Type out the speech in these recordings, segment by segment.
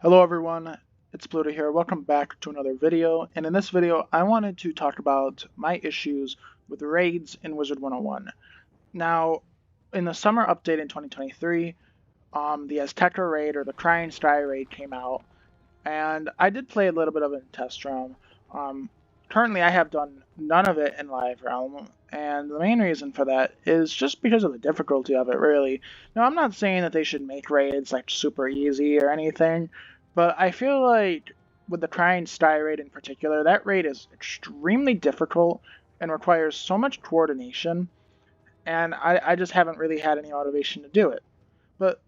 Hello everyone, it's Pluto here. Welcome back to another video. And in this video, I wanted to talk about my issues with raids in Wizard 101. Now, in the summer update in 2023, the Azteca raid or the Crying Sky raid came out, and I did play a little bit of it in test realm. Currently, I have done none of it in live realm, and the main reason for that is just because of the difficulty of it, really. Now, I'm not saying that they should make raids like super easy or anything, but I feel like with the Crying Sky raid in particular, that raid is extremely difficult and requires so much coordination, and I just haven't really had any motivation to do it. But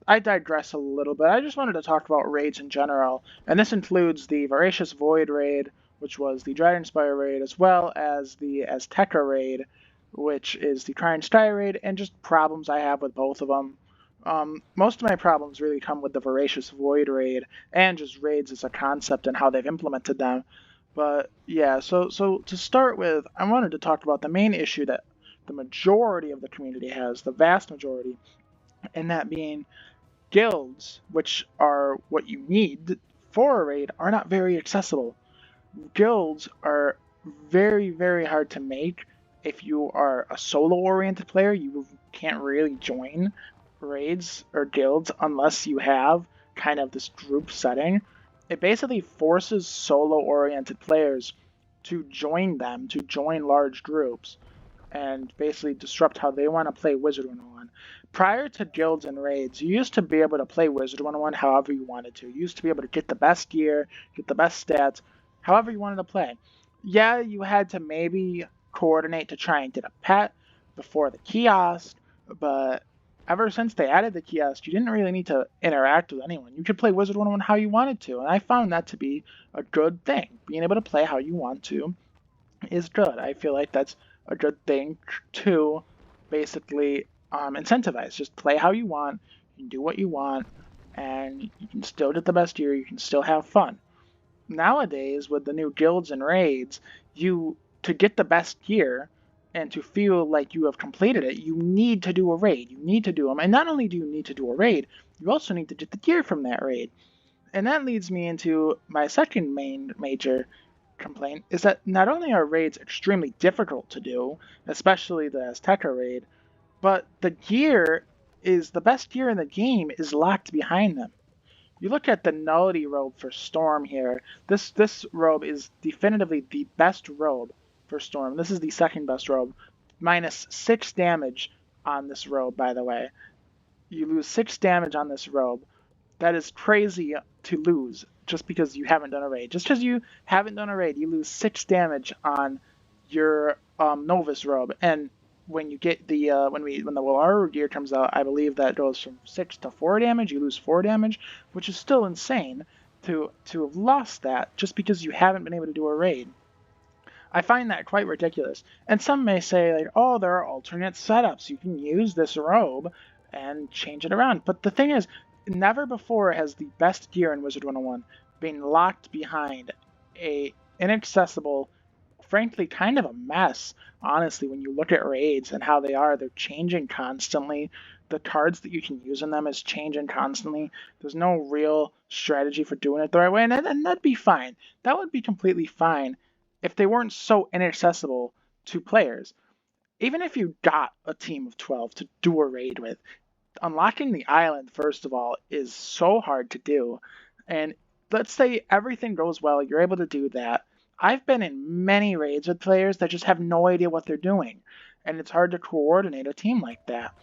I digress a little bit. I just wanted to talk about raids in general, and this includes the Voracious Void raid, which was the Dragonspire raid, as well as the Azteca raid, which is the Crying Sky raid, and just problems I have with both of them. Most of my problems really come with the Voracious Void raid, and just raids as a concept and how they've implemented them. But yeah, so to start with, I wanted to talk about the main issue that the majority of the community has, the vast majority, and that being guilds, which are what you need for a raid, are not very accessible. Guilds are very, very hard to make. If you are a solo-oriented player, you can't really join raids or guilds unless you have kind of this group setting. It basically forces solo-oriented players to join them, to join large groups, and basically disrupt how they want to play Wizard 101. Prior to guilds and raids, you used to be able to play Wizard 101 however you wanted to. You used to be able to get the best gear, get the best stats, however you wanted to play. Yeah, you had to maybe coordinate to try and get a pet before the kiosk, but ever since they added the kiosk, you didn't really need to interact with anyone. You could play Wizard 101 how you wanted to, and I found that to be a good thing. Being able to play how you want to is good. I feel like that's a good thing to basically incentivize. Just play how you want, you can do what you want, and you can still get the best gear, you can still have fun. Nowadays, with the new guilds and raids, to get the best gear and to feel like you have completed it, you need to do a raid. You need to do them. And not only do you need to do a raid, you also need to get the gear from that raid. And that leads me into my second main major complaint, is that not only are raids extremely difficult to do, especially the Azteca raid, but the gear is the best gear in the game is locked behind them. You look at the Nullity robe for Storm here. This robe is definitively the best robe for Storm. This is the second best robe. Minus 6 damage on this robe, by the way. You lose 6 damage on this robe. That is crazy to lose just because you haven't done a raid. Just because you haven't done a raid, you lose 6 damage on your Novus robe. And when you get the when the Walaru gear comes out, I believe that goes from 6 to 4 damage. You lose 4 damage, which is still insane to have lost that just because you haven't been able to do a raid. I find that quite ridiculous. And some may say, like, oh, there are alternate setups. You can use this robe and change it around. But the thing is, never before has the best gear in Wizard 101 been locked behind a inaccessible, frankly, kind of a mess, honestly, when you look at raids and how they're changing constantly. The cards that you can use in them is changing constantly. There's no real strategy for doing it the right way, and that'd be fine. That would be completely fine if they weren't so inaccessible to players. Even if you got a team of 12 to do a raid with, unlocking the island, first of all, is so hard to do. And let's say everything goes well, you're able to do that. I've been in many raids with players that just have no idea what they're doing, and it's hard to coordinate a team like that.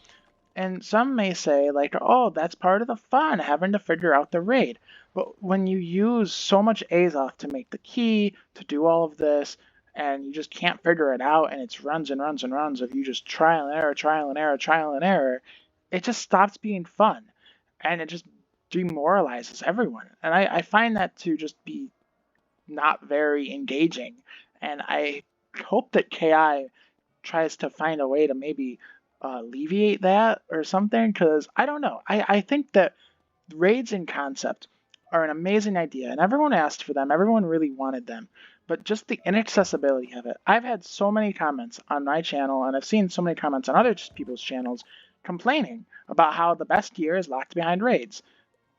And some may say, like, oh, that's part of the fun, having to figure out the raid. But when you use so much Azoth to make the key, to do all of this, and you just can't figure it out, and it's runs and runs and runs of you just trial and error, trial and error, trial and error, it just stops being fun. And it just demoralizes everyone. And I find that to just be not very engaging. And I hope that KI tries to find a way to maybe alleviate that or something, because I don't know. I think that raids in concept are an amazing idea, and everyone asked for them. Everyone really wanted them. But just the inaccessibility of it. I've had so many comments on my channel, and I've seen so many comments on other people's channels complaining about how the best gear is locked behind raids.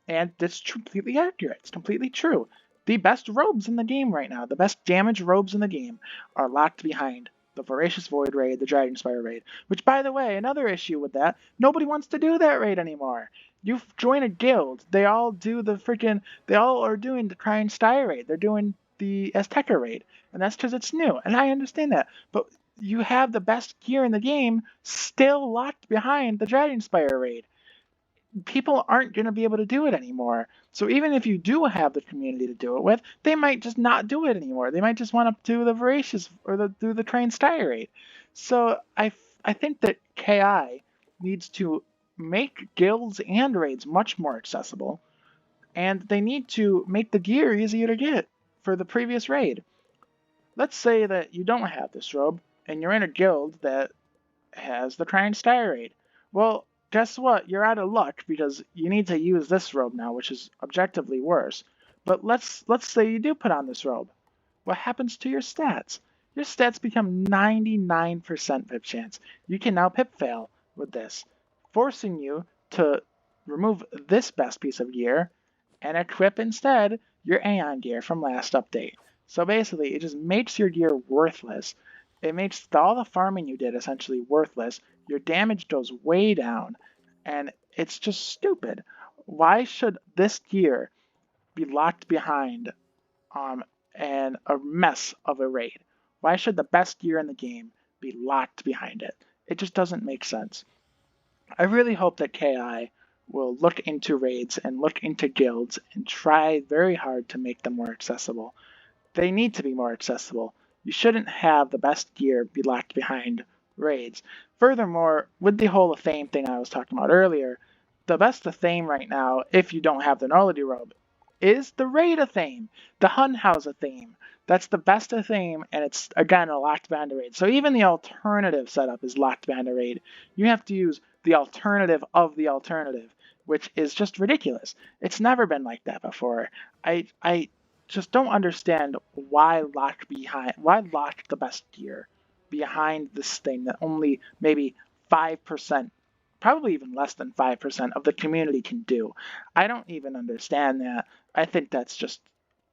And it's completely accurate. It's completely true. The best robes in the game right now, the best damage robes in the game, are locked behind the Voracious Void raid, the Dragonspire raid. Which, by the way, another issue with that, nobody wants to do that raid anymore. You join a guild, they all do the freaking, they all are doing the Crying Sty raid. They're doing the Azteca raid, and that's because it's new, and I understand that. But you have the best gear in the game still locked behind the Dragonspire raid. People aren't going to be able to do it anymore. So even if you do have the community to do it with, they might just not do it anymore. They might just want to do the Voracious or do the Train Styrate. So I think that KI needs to make guilds and raids much more accessible, and they need to make the gear easier to get for the previous raid. Let's say that you don't have this robe, and you're in a guild that has the Crying Styrate. Well, guess what? You're out of luck because you need to use this robe now, which is objectively worse. But let's say you do put on this robe. What happens to your stats? Your stats become 99% pip chance. You can now pip fail with this, forcing you to remove this best piece of gear and equip instead your Aeon gear from last update. So basically, it just makes your gear worthless. It makes all the farming you did essentially worthless. Your damage goes way down, and it's just stupid. Why should this gear be locked behind and a mess of a raid? Why should the best gear in the game be locked behind it? It just doesn't make sense. I really hope that KI will look into raids and look into guilds and try very hard to make them more accessible. They need to be more accessible. You shouldn't have the best gear be locked behind raids. Furthermore, with the whole Athame thing I was talking about earlier, the best Athame right now, if you don't have the Nullity Robe, is the Raid Athame, the Hunhouse Athame. That's the best Athame, and it's, again, a locked behind a raid. So even the alternative setup is locked behind a raid. You have to use the alternative of the alternative, which is just ridiculous. It's never been like that before. I just don't understand why lock the best gear behind this thing that only maybe 5%, probably even less than 5% of the community can do. I don't even understand that. I think that's just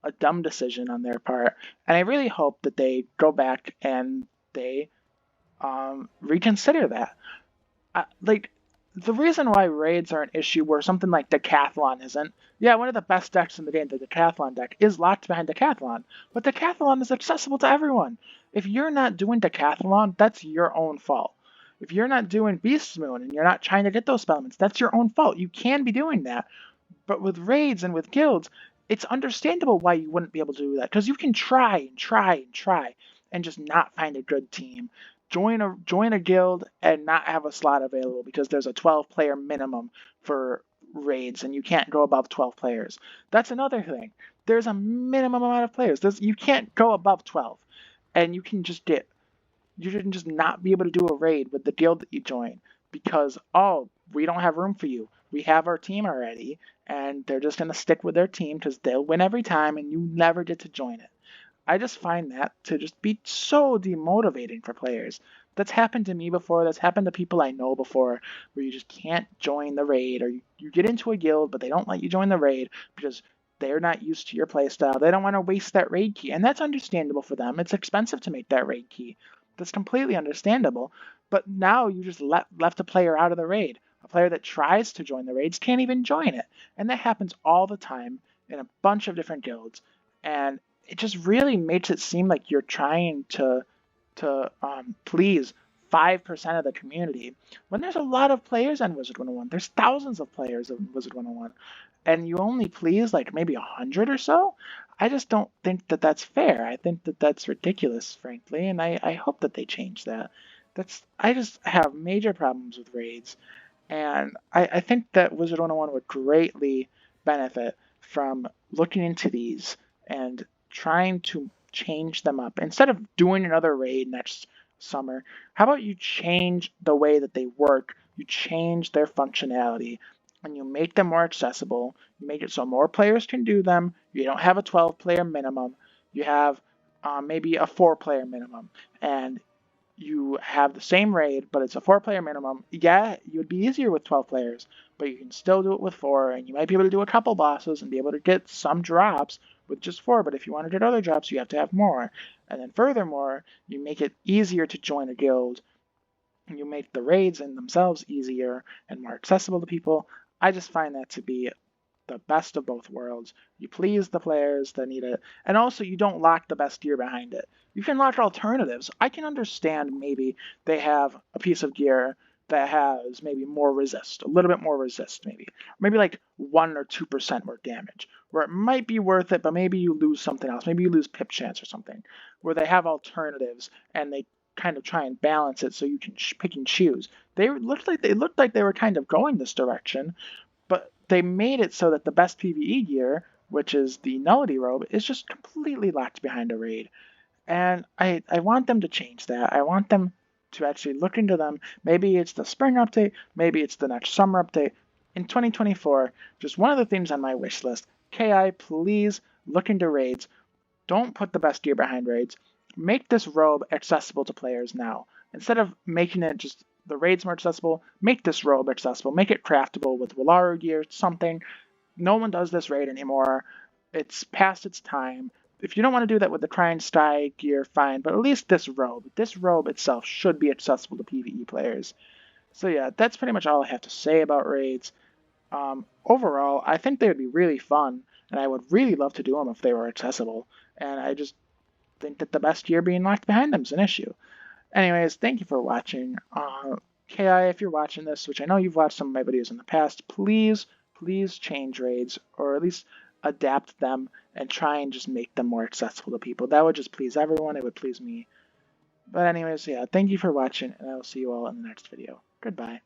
a dumb decision on their part, and I really hope that they go back and they reconsider that. Like, the reason why raids are an issue where something like Decathlon isn't, yeah, one of the best decks in the game, the Decathlon deck, is locked behind Decathlon, but Decathlon is accessible to everyone. If you're not doing Decathlon, that's your own fault. If you're not doing Beast Moon and you're not trying to get those spellments, that's your own fault. You can be doing that. But with raids and with guilds, it's understandable why you wouldn't be able to do that, because you can try and try and try and just not find a good team. Join a guild and not have a slot available because there's a 12-player minimum for raids and you can't go above 12 players. That's another thing. There's a minimum amount of players. You can't go above 12, and you can just not be able to do a raid with the guild that you join because, oh, we don't have room for you. We have our team already, and they're just going to stick with their team because they'll win every time and you never get to join it. I just find that to just be so demotivating for players. That's happened to me before. That's happened to people I know before, where you just can't join the raid, or you get into a guild, but they don't let you join the raid because they're not used to your playstyle. They don't want to waste that raid key, and that's understandable for them. It's expensive to make that raid key. That's completely understandable. But now you just left a player out of the raid. A player that tries to join the raids can't even join it. And that happens all the time in a bunch of different guilds. And it just really makes it seem like you're trying to please 5% of the community when there's a lot of players on Wizard101. There's thousands of players in Wizard101, and you only please like maybe 100 or so. I just don't think that that's fair. I think that that's ridiculous, frankly, and I hope that they change that. I just have major problems with raids, and I think that Wizard101 would greatly benefit from looking into these and trying to change them up. Instead of doing another raid next summer, how about you change the way that they work? You change their functionality and you make them more accessible. You make it so more players can do them. You don't have a 12-player minimum. You have maybe a 4-player minimum. And you have the same raid, but it's a 4-player minimum. Yeah, it would be easier with 12 players, but you can still do it with 4, and you might be able to do a couple bosses and be able to get some drops with just 4, but if you want to get other drops, you have to have more. And then furthermore, you make it easier to join a guild. You make the raids in themselves easier and more accessible to people. I just find that to be the best of both worlds. You please the players that need it, and also you don't lock the best gear behind it. You can lock alternatives. I can understand maybe they have a piece of gear that has maybe more resist, a little bit more resist, maybe like 1 or 2% more damage, where it might be worth it, but maybe you lose something else. Maybe you lose pip chance or something, where they have alternatives and they kind of try and balance it so you can pick and choose. They looked like they were kind of going this direction, but they made it so that the best PvE gear, which is the Nullity Robe, is just completely locked behind a raid. And I want them to change that. I want them to actually look into them. Maybe it's the spring update, maybe it's the next summer update. In 2024, just one of the things on my wish list, KI, please look into raids. Don't put the best gear behind raids. Make this robe accessible to players now. Instead of making it just the raids more accessible, make this robe accessible. Make it craftable with Wallaru gear, something. No one does this raid anymore. It's past its time. If you don't want to do that with the Crying Sky gear, fine, but at least this robe. This robe itself should be accessible to PvE players. So yeah, that's pretty much all I have to say about raids. Overall, I think they would be really fun, and I would really love to do them if they were accessible. And I just think that the best gear being locked behind them is an issue. Anyways, thank you for watching. KI, if you're watching this, which I know you've watched some of my videos in the past, please change raids, or at least adapt them and try and just make them more accessible to people. That would just please everyone. It would please me. But anyways, yeah, thank you for watching, and I will see you all in the next video. Goodbye.